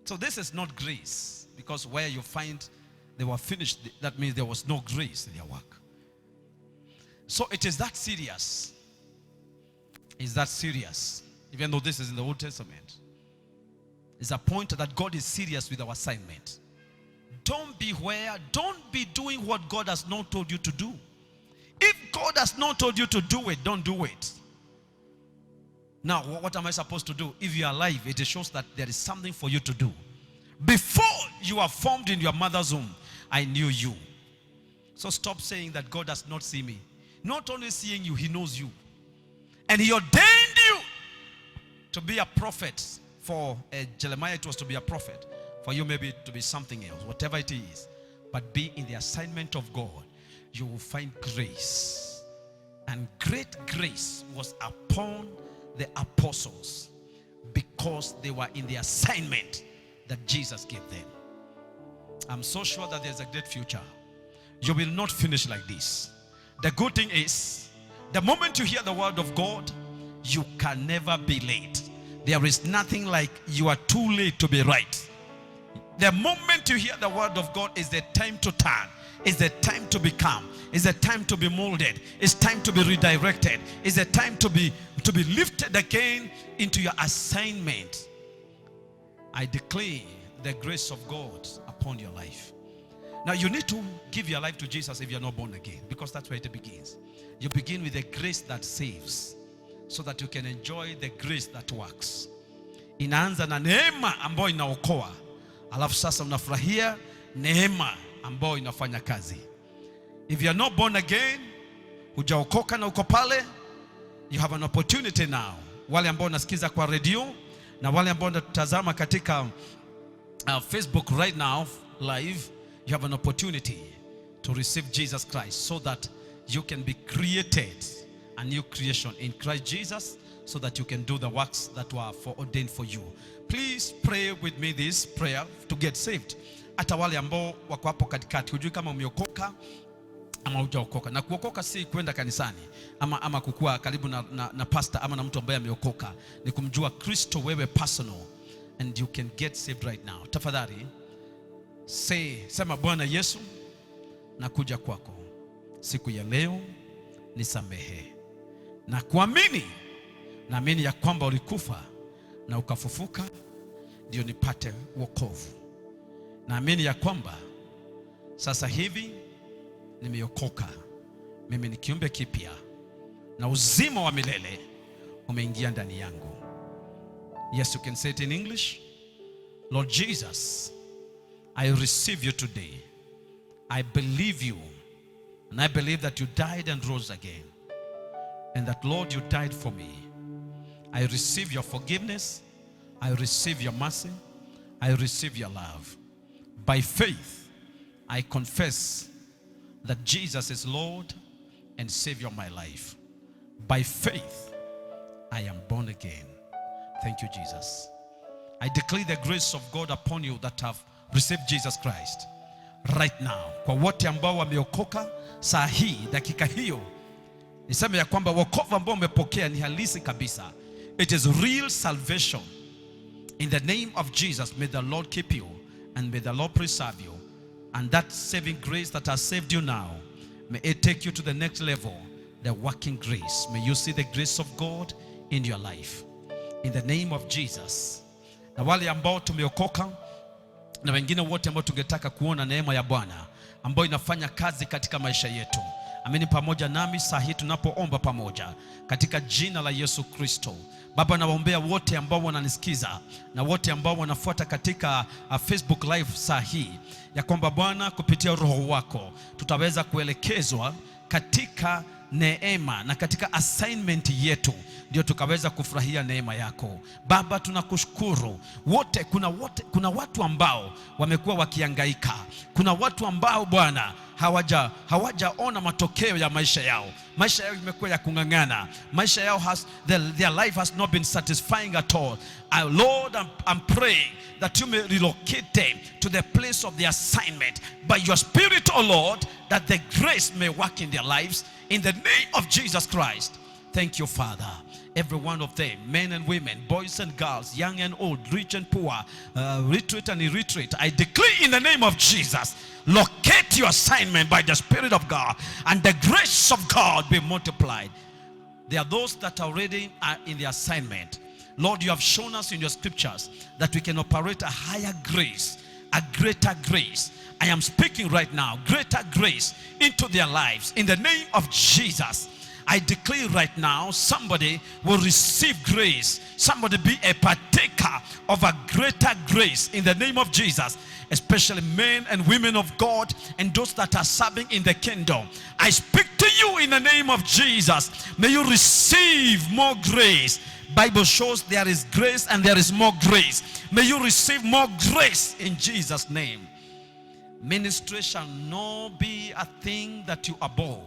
Speaker 1: So this is not grace, because where you find they were finished, that means there was no grace in their work. So it is that serious. It's that serious. Even though this is in the Old Testament, it's a point that God is serious with our assignment. Don't be doing what God has not told you to do. If God has not told you to do it, don't do it. Now, what am I supposed to do? If you are alive, it shows that there is something for you to do. Before you are formed in your mother's womb, I knew you. So stop saying that God does not see me. Not only seeing you, he knows you. And he ordained you to be a prophet. For Jeremiah, it was to be a prophet. For you, maybe to be something else, whatever it is. But be in the assignment of God. You will find grace. And great grace was upon the apostles, because they were in the assignment that Jesus gave them. I'm so sure that there's a great future. You will not finish like this. The good thing is, the moment you hear the word of God, you can never be late. There is nothing like you are too late to be right. The moment you hear the word of God is the time to turn. It's the time to become. It's the time to be molded. It's time to be redirected. It's the time to be lifted again into your assignment. I declare the grace of God upon your life. Now you need to give your life to Jesus if you're not born again, because that's where it begins. You begin with the grace that saves, so that you can enjoy the grace that works. Inaanza na neema ambayo inaokoa, alafu sasa unafurahia neema ambayo inafanya kazi. If you are not born again, hujaokoka na uko pale, you have an opportunity now. Wale ambao nasikiza kwa radio na wale ambao natazama katika Facebook right now live, you have an opportunity to receive Jesus Christ so that you can be created a new creation in Christ Jesus, so that you can do the works that were ordained for you. Please pray with me this prayer to get saved. Hata wale ambao wako hapo katikati, hujui kama umeokoka ama hujaokoka. Na kuokoka si kwenda kanisani ama kukua karibu na pastor ama na mtu ambaye ameokoka. Ni kumjua Kristo wewe personal, and you can get saved right now. Tafadhali sema, Bwana Yesu, nakuja kwako siku ya leo, nisamehe. Na kuamini, naamini ya kwamba ulikufa na ukafufuka ndio nipate wokovu. Naamini ya kwamba sasa hivi nimeokoka, mimi ni kiumbe kipya na uzima wa milele umeingia ndani yangu. Yes, you can say it in English. Lord Jesus, I receive you today. I believe you, and I believe that you died and rose again, and that, Lord, you died for me. I receive your forgiveness. I receive your mercy. I receive your love. By faith, I confess that Jesus is Lord and Savior of my life. By faith, I am born again. Thank you, Jesus. I declare the grace of God upon you that have received Jesus Christ right now. Kwa wote ambao wameokoka saa hii, dakika hiyo, niseme ya kwamba wokovu ambao umepokea ni halisi kabisa. It is real salvation. In the name of Jesus, may the Lord keep you and may the Lord preserve you. And that saving grace that has saved you now, may it take you to the next level, the working grace. May you see the grace of God in your life. In the name of Jesus. Na wale ambao tumeokoka na wengine wote ambao tungetaka kuona neema ya Bwana ambayo inafanya kazi katika maisha yetu, amini pamoja nami saa hii tunapoomba pamoja katika jina la Yesu Kristo. Baba, nawaombea wote ambao wananisikiza na wote ambao wanafuata katika Facebook live saa hii, ya kwamba Bwana, kupitia Roho wako tutaweza kuelekezwa katika neema na katika assignment yetu, ndio tukaweza kufurahia neema yako. Baba, tunakushukuru. Kuna watu ambao wamekuwa wakihangaika. Kuna watu ambao Bwana hawajaona matokeo ya maisha yao. Maisha yao imekuwa ya kung'ang'ana. Maisha yao their life has not been satisfying at all. Lord, I'm praying that you may relocate them to the place of the assignment by your Spirit, oh Lord, that the grace may work in their lives in the name of Jesus Christ. Thank you, Father. Every one of them, men and women, boys and girls, young and old, rich and poor, retreat and illiterate, I declare in the name of Jesus, locate your assignment by the Spirit of God, and the grace of God be multiplied. There are those that already are in the assignment. Lord, you have shown us in your scriptures that we can operate a higher grace, a greater grace. I am speaking right now, greater grace into their lives. In the name of Jesus, I declare right now, somebody will receive grace. Somebody be a partaker of a greater grace in the name of Jesus. Especially men and women of God and those that are serving in the kingdom. I speak to you in the name of Jesus. May you receive more grace. Bible shows there is grace and there is more grace. May you receive more grace in Jesus' name. Ministry shall not be a thing that you abhor.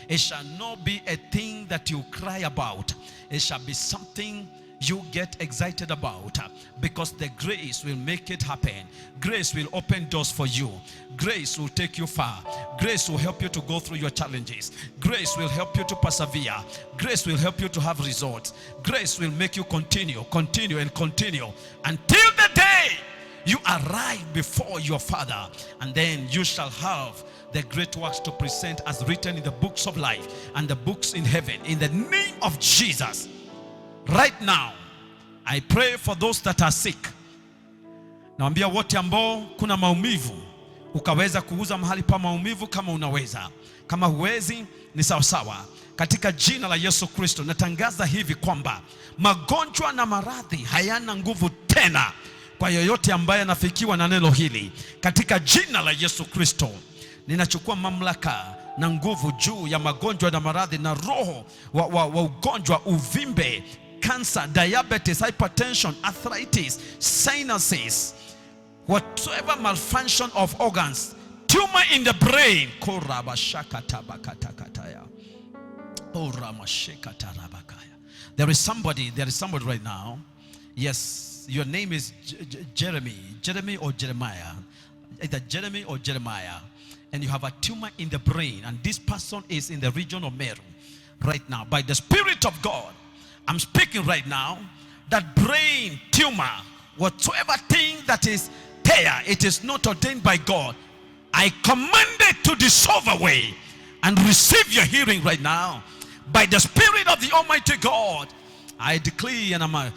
Speaker 1: It shall not be a thing that you cry about. It shall be something you get excited about, because the grace will make it happen. Grace will open doors for you. Grace will take you far. Grace will help you to go through your challenges. Grace will help you to persevere. Grace will help you to have results. Grace will make you continue until the day you arrive before your Father, and then you shall have the great works to present as written in the books of life and the books in heaven. In the name of Jesus, right now, I pray for those that are sick. Naambia wote ambao kuna maumivu, ukaweza kuuza mahali pa maumivu kama unaweza. Kama huwezi, ni sawa. Katika jina la Yesu Kristo, natangaza hivi kwamba magonjwa na maradhi hayana nguvu tena kwa yoyote ambaye anafikiwa na neno hili. Katika jina la Yesu Kristo, ninachukua mamlaka na nguvu juu ya magonjwa na maradhi na roho wa ugonjwa, uvimbe, cancer, diabetes, hypertension, arthritis, sinuses, whatsoever malfunction of organs, tumor in the brain. There is somebody right now. Yes, your name is Jeremy or Jeremiah. Either Jeremy or Jeremiah. And you have a tumor in the brain, and this person is in the region of Meru right now. By the Spirit of God, I'm speaking right now, that brain tumor, whatsoever thing that is there, it is not ordained by God. I command it to dissolve away and receive your healing right now. By the Spirit of the Almighty God, I declare and I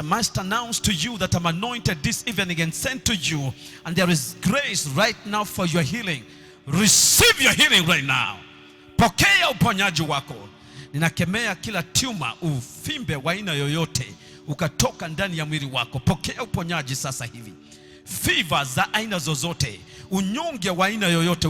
Speaker 1: must announce to you that I'm anointed this evening and sent to you, and there is grace right now for your healing. Receive your healing right now. Pokea uponyaji wako. Ninakemea kila tumor, uvimbe wa aina yoyote ukatoka ndani ya mwili wako. Pokea uponyaji sasa hivi. Fever za aina zozote, unyonge wa aina yoyote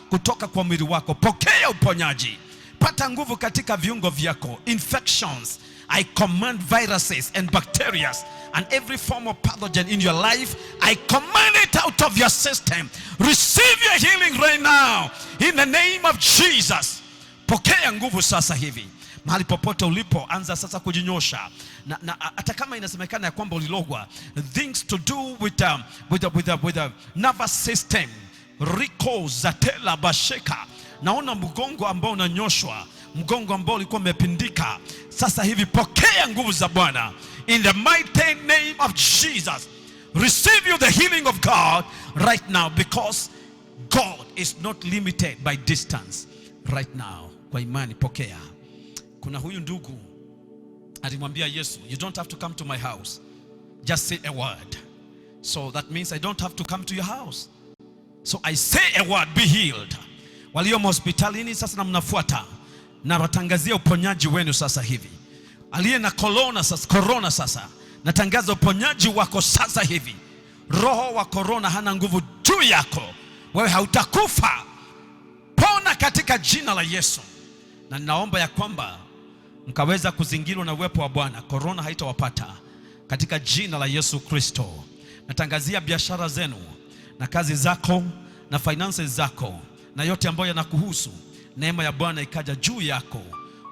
Speaker 1: kutoka kwa mwili wako. Pokea uponyaji. Pata nguvu katika viungo vyako. Infections, I command viruses and bacteria and every form of pathogen in your life, I command it out of your system. Receive your healing right now in the name of Jesus. Pokea nguvu sasa hivi. Mahali popote ulipo, anza sasa kujinyosha. Na hata kama inasemekana ya kwamba ulilogwa, things to do with the nervous system, Rico Zatela Basheka. Naona mgongo ambao unanyoshwa, mgongo ambao ulikuwa umepindika. Sasa hivi pokea nguvu za Bwana in the mighty name of Jesus. Receive you the healing of God right now, because God is not limited by distance right now. Kwa imani pokea. Kuna huyu ndugu alimwambia Yesu, you don't have to come to my house, just say a word. So that means I don't have to come to your house. So I say a word, be healed. Walio hospitalini sasa na mnafuata, na watangazia uponyaji wenu sasa hivi. Aliye na corona sasa, natangaza uponyaji wako sasa hivi. Roho wa corona hana nguvu juu yako. Wewe hautakufa. Pona katika jina la Yesu. Na ninaomba ya kwamba mkaweza kuzingirwa na uwepo wa Bwana. Corona haitawapata katika jina la Yesu Kristo. Natangazia biashara zenu na kazi zako na finances zako na yote ambayo yanakuhusu. Neema ya Bwana ikaja juu yako,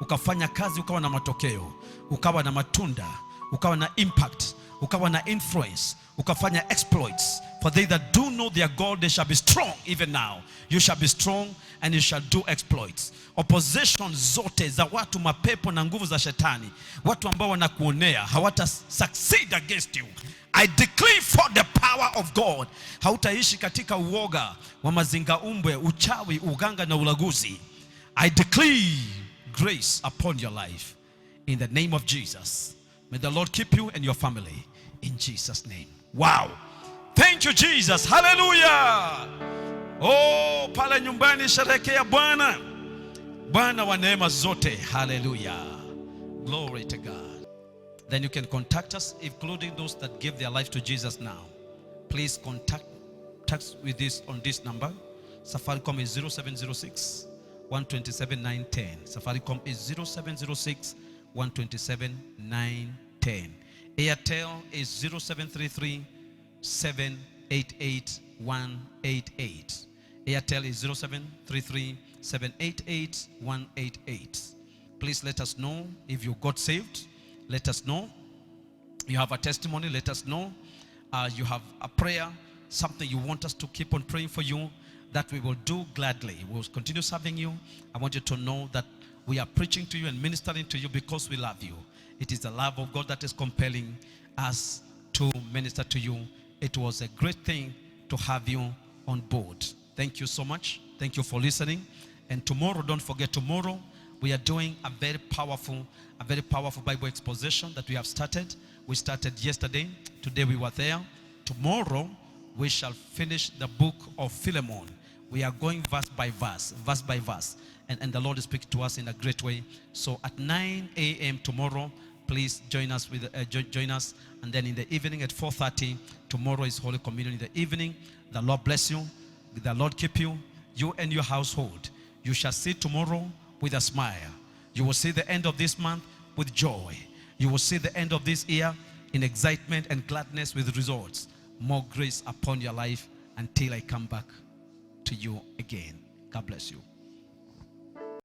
Speaker 1: ukafanya kazi, ukawa na matokeo, ukawa na matunda, ukawa na impact, ukawa na influence, ukafanya exploits. For they that do know their God, they shall be strong. Even now you shall be strong and you shall do exploits. Opposition zote za watu, mapepo na nguvu za shetani, watu ambao wanakuonea, hawata succeed against you. I declare for the power of God, hautaishi katika uoga wa mazingaumbwe, uchawi, uganga na ulaguzi. I declare grace upon your life in the name of Jesus. May the Lord keep you and your family in Jesus' name. Wow. Thank you Jesus. Hallelujah. Oh, pale nyumbani sherekea Bwana. Bwana wa neema zote. Hallelujah. Glory to God. Then you can contact us, including those that give their life to Jesus now. Please contact us with this on this number. Safaricom is 0706 127 910. Safaricom is 0706 127 910. Airtel is 0733 788 188. Airtel is 0733 788 188. Please let us know if you got saved. Let us know. You have a testimony. Let us know. You have a prayer, something you want us to keep on praying for you, that we will do gladly. We will continue serving you. I want you to know that we are preaching to you and ministering to you because we love you. It is the love of God that is compelling us to minister to you. It was a great thing to have you on board. Thank you so much. Thank you for listening. And tomorrow, don't forget, tomorrow we are doing a very powerful Bible exposition that we have started. We started yesterday. Today we were there. Tomorrow we shall finish the book of Philemon. We are going verse by verse. And the Lord is speaking to us in a great way. So at 9 a.m. tomorrow, please join us. And then in the evening at 4:30, tomorrow is Holy Communion in the evening. The Lord bless you. The Lord keep you. You and your household. You shall see tomorrow with a smile. You will see the end of this month with joy. You will see the end of this year in excitement and gladness with results. More grace upon your life until I come back to you again. God bless you.